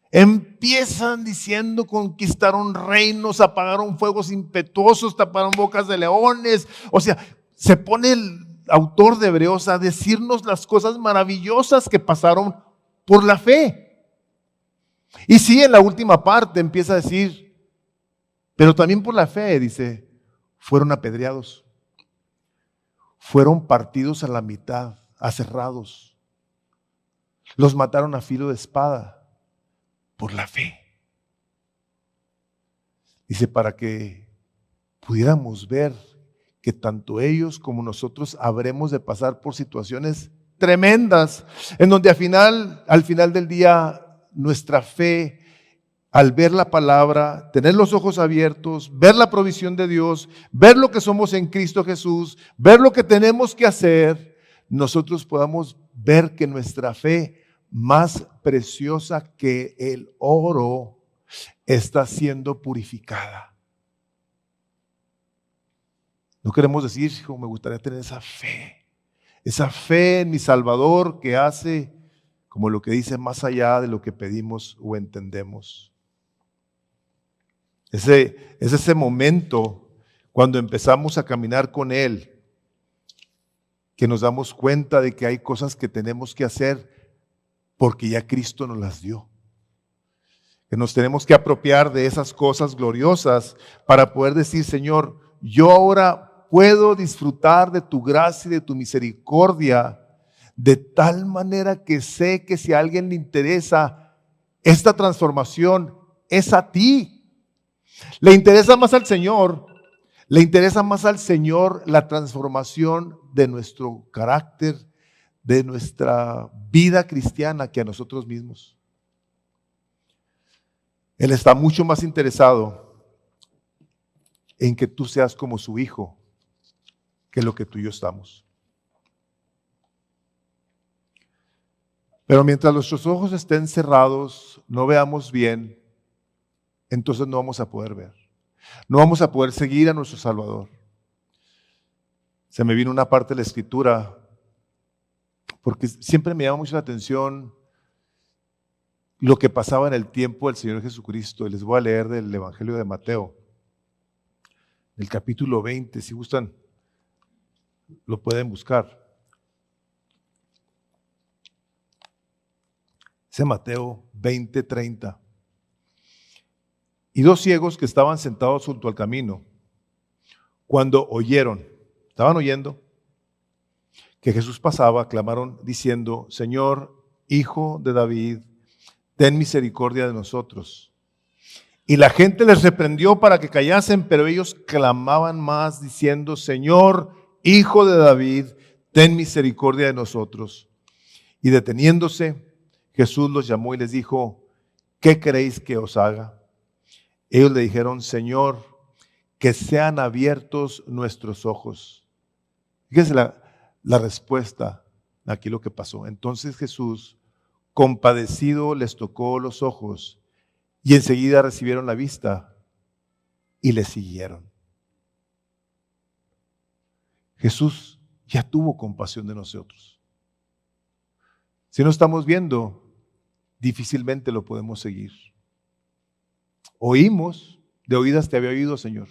Empiezan diciendo, conquistaron reinos, apagaron fuegos impetuosos, taparon bocas de leones. O sea, se pone el autor de Hebreos a decirnos las cosas maravillosas que pasaron por la fe. Y sí, en la última parte empieza a decir, pero también por la fe, dice, fueron apedreados, fueron partidos a la mitad, aserrados, los mataron a filo de espada por la fe. Dice, para que pudiéramos ver que tanto ellos como nosotros habremos de pasar por situaciones tremendas, en donde al final del día, nuestra fe, al ver la palabra, tener los ojos abiertos, ver la provisión de Dios, ver lo que somos en Cristo Jesús, ver lo que tenemos que hacer, nosotros podamos ver que nuestra fe, más preciosa que el oro, está siendo purificada. No queremos decir, hijo, me gustaría tener esa fe en mi Salvador que hace, como lo que dice, más allá de lo que pedimos o entendemos. Es ese momento cuando empezamos a caminar con Él, que nos damos cuenta de que hay cosas que tenemos que hacer porque ya Cristo nos las dio. Que nos tenemos que apropiar de esas cosas gloriosas para poder decir, Señor, yo ahora puedo disfrutar de tu gracia y de tu misericordia, de tal manera que sé que si a alguien le interesa esta transformación, es a ti. Le interesa más al Señor la transformación de nuestro carácter, de nuestra vida cristiana que a nosotros mismos. Él está mucho más interesado en que tú seas como su hijo que lo que tú y yo estamos. Pero mientras nuestros ojos estén cerrados, no veamos bien, entonces no vamos a poder ver. No vamos a poder seguir a nuestro Salvador. Se me vino una parte de la Escritura, porque siempre me llama mucho la atención lo que pasaba en el tiempo del Señor Jesucristo. Y les voy a leer del Evangelio de Mateo, el capítulo 20, si gustan, lo pueden buscar. Dice Mateo 20:30. Y dos ciegos que estaban sentados junto al camino, cuando estaban oyendo que Jesús pasaba, clamaron diciendo, Señor, Hijo de David, ten misericordia de nosotros. Y la gente les reprendió para que callasen, pero ellos clamaban más diciendo, Señor, Hijo de David, ten misericordia de nosotros. Y deteniéndose, Jesús los llamó y les dijo, ¿qué queréis que os haga? Ellos le dijeron, Señor, que sean abiertos nuestros ojos. Fíjense la respuesta. aquí lo que pasó. Entonces Jesús, compadecido, les tocó los ojos y enseguida recibieron la vista y le siguieron. Jesús ya tuvo compasión de nosotros. Si no estamos viendo, difícilmente lo podemos seguir. Oímos, de oídas te había oído, Señor,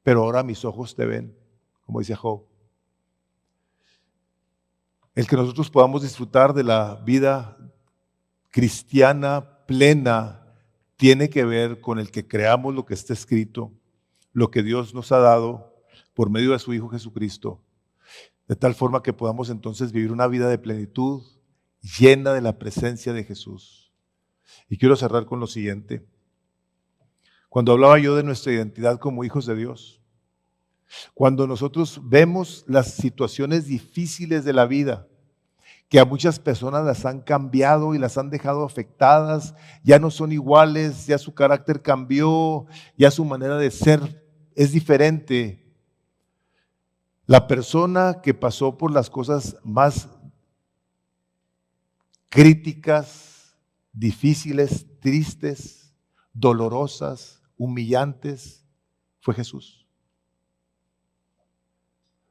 pero ahora mis ojos te ven, como dice Job. El que nosotros podamos disfrutar de la vida cristiana plena tiene que ver con el que creamos lo que está escrito, lo que Dios nos ha dado por medio de su Hijo Jesucristo, de tal forma que podamos entonces vivir una vida de plenitud llena de la presencia de Jesús. Y quiero cerrar con lo siguiente. Cuando hablaba yo de nuestra identidad como hijos de Dios, cuando nosotros vemos las situaciones difíciles de la vida, que a muchas personas las han cambiado y las han dejado afectadas, ya no son iguales, ya su carácter cambió, ya su manera de ser es diferente. La persona que pasó por las cosas más críticas, difíciles, tristes, dolorosas, humillantes, fue Jesús.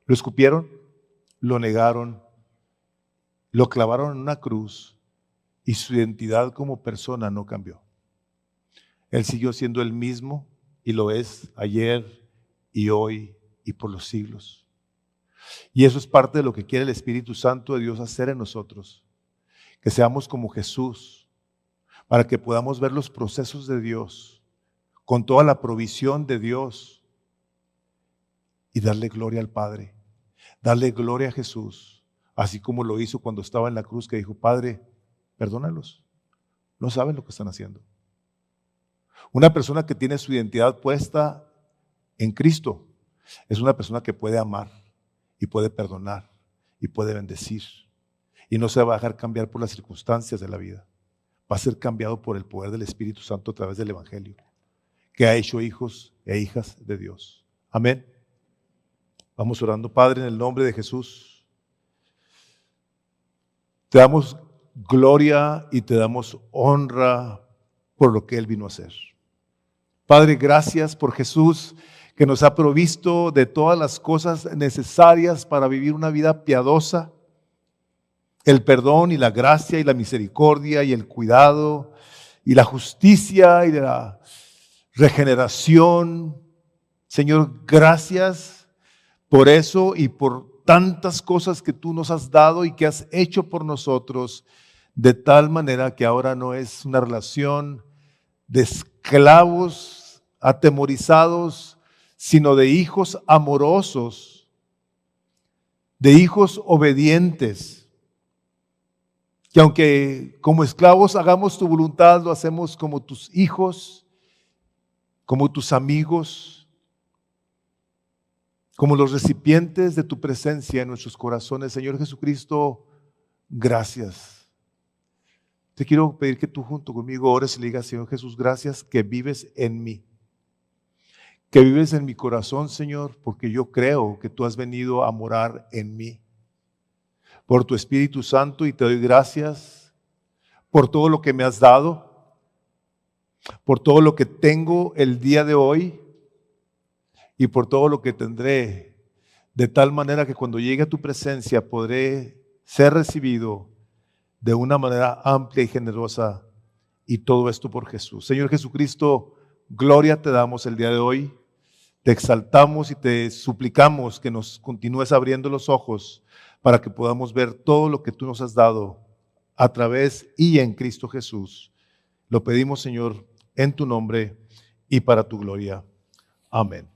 Lo escupieron, lo negaron, lo clavaron en una cruz y su identidad como persona no cambió. Él siguió siendo el mismo y lo es ayer y hoy y por los siglos. Y eso es parte de lo que quiere el Espíritu Santo de Dios hacer en nosotros. Que seamos como Jesús, para que podamos ver los procesos de Dios, con toda la provisión de Dios, y darle gloria al Padre, darle gloria a Jesús, así como lo hizo cuando estaba en la cruz, que dijo: Padre, perdónalos, no saben lo que están haciendo. Una persona que tiene su identidad puesta en Cristo es una persona que puede amar y puede perdonar y puede bendecir. Y no se va a dejar cambiar por las circunstancias de la vida. Va a ser cambiado por el poder del Espíritu Santo a través del Evangelio, que ha hecho hijos e hijas de Dios. Amén. Vamos orando. Padre, en el nombre de Jesús, te damos gloria y te damos honra por lo que Él vino a hacer. Padre, gracias por Jesús, que nos ha provisto de todas las cosas necesarias para vivir una vida piadosa. El perdón y la gracia y la misericordia y el cuidado y la justicia y la regeneración. Señor, gracias por eso y por tantas cosas que tú nos has dado y que has hecho por nosotros, de tal manera que ahora no es una relación de esclavos atemorizados, sino de hijos amorosos, de hijos obedientes. Que aunque como esclavos hagamos tu voluntad, lo hacemos como tus hijos, como tus amigos, como los recipientes de tu presencia en nuestros corazones. Señor Jesucristo, gracias. Te quiero pedir que tú junto conmigo ores y le digas: Señor Jesús, gracias que vives en mí, que vives en mi corazón, Señor, porque yo creo que tú has venido a morar en mí por tu Espíritu Santo, y te doy gracias por todo lo que me has dado, por todo lo que tengo el día de hoy y por todo lo que tendré, de tal manera que cuando llegue a tu presencia podré ser recibido de una manera amplia y generosa, y todo esto por Jesús. Señor Jesucristo, gloria te damos el día de hoy, te exaltamos y te suplicamos que nos continúes abriendo los ojos para que podamos ver todo lo que tú nos has dado a través y en Cristo Jesús. Lo pedimos, Señor, en tu nombre y para tu gloria. Amén.